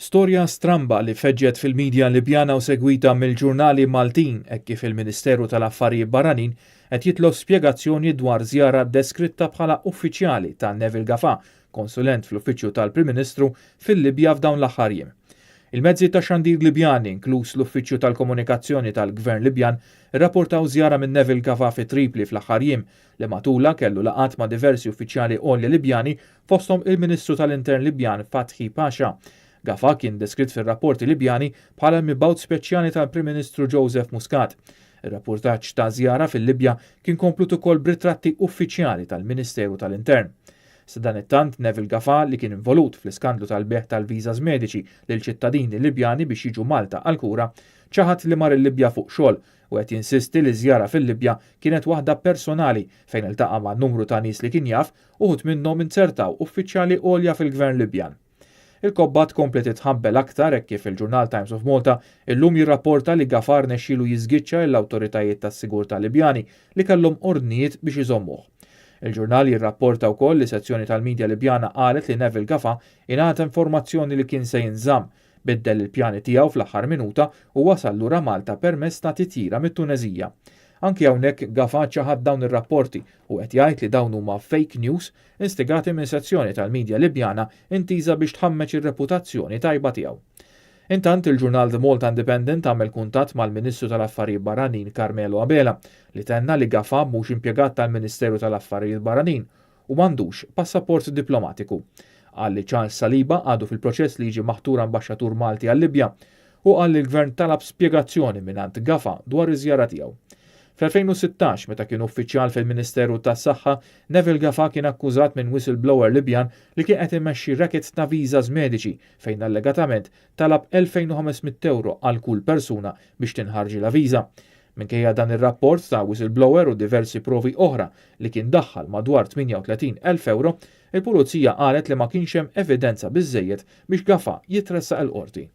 Storja stramba li feġġet fil-medja Libjana u segwita mill-ġurnali Maltin hekk kif il-Ministeru tal-Affarijiet Barranin qed jitlob spjegazzjoni dwar żjara deskritta bħala uffiċjali ta' Neville Gafà, konsulent fl-Uffiċċju tal-Prim Ministru fil-Libja f'dawn l-aħħar jiem. Il-mezzi ta' xandir Libjani, inkluż l-Uffiċċju tal-Komunikazzjoni tal-Gvern Libjan, rrapportaw żjara minn Neville Gafà fi Tripli fl-aħħar jiem li matula kellu laqat ma' diversi uffiċjali għolja Libjani fosthom il-Ministru tal-Intern Libjan Fathi Pasha. Gafà kien deskritt fir-rapporti Libjani bħala mibgħut speċjali tal-Prim Ministru Joseph Muscat. Ir-rapportaġġ ta' żjara fil-Libja kien komplut ukoll b'ritratti uffiċjali tal-Ministeru tal-Intern. Sadan it-tant Neville Gafà li kien involut fl-iskandlu tal-beħ tal-viżas mediċi lil ċittadini Libjani biex jiġu Malta għal kura, ċaħat li mar il-Libja fuq xogħol u qed jinsisti li żjara fil-Libja kienet waħda personali fejn iltaqa' ma' numru ta' nies li kien jaf uħud minnhom insertaw uffiċjali għolja fil-Gvern Libjan. Il-kobba tkomplet titħabbel aktar hekk kif il-ġurnal Times of Malta illum jirrapporta li Gafà rnexxielu jiżgiċċa l-awtoritajiet tas-sigurtà Libjani li kellhom ordnijiet biex iżommuh. Il-ġurnal jirrapporta wkoll li sezzjoni tal-Midja Libjana qalet li Neville Gafà ingħata informazzjoni li kien se jinżamm, biddel il-pjani tiegħu fl-aħħar minuta u wasal lura Malta permezz ta' titjira mit-Tuneżija. Anki hawnhekk Gafà ċaħad dawn ir-rapporti u qed jgħid li dawn huma fake news instigati minn sezzjoni tal-Midja Libjana intiża biex tħammeġ ir-reputazzjoni tajba tiegħu. Intant il-ġurnal The Malta Independent għamel kuntatt mal-Ministru tal-Affarijiet Barranin Carmelo Abela li tenna li Gafà mhux impjegat tal-Ministeru tal-Affarijiet Barranin u m'għandux passaport diplomatiku. Qal li Charles Saliba għadu fil-proċess li jiġi maħtur ambaxxatur Malti għal-Libja u qal li l-Gvern talab spjegazzjoni mingħand Gafà dwar iż-żjara tiegħu. Fl-2016, meta kien uffiċjal fil-Ministeru tas-Saħħa, Neville Gafà kien akkużat minn whistleblower Libjan li kien qed imexxi racket ta' viżas mediċi fejn allegatament talab €2500 għal kull persuna biex tinħarġi la viża. Minkejja dan ir-rapport ta' whistleblower u diversi provi oħra li kien daħħal madwar €38,000, il-Pulizija qalet li ma kienx hemm evidenza biżżejjed biex Gafà jitressaq il-qorti.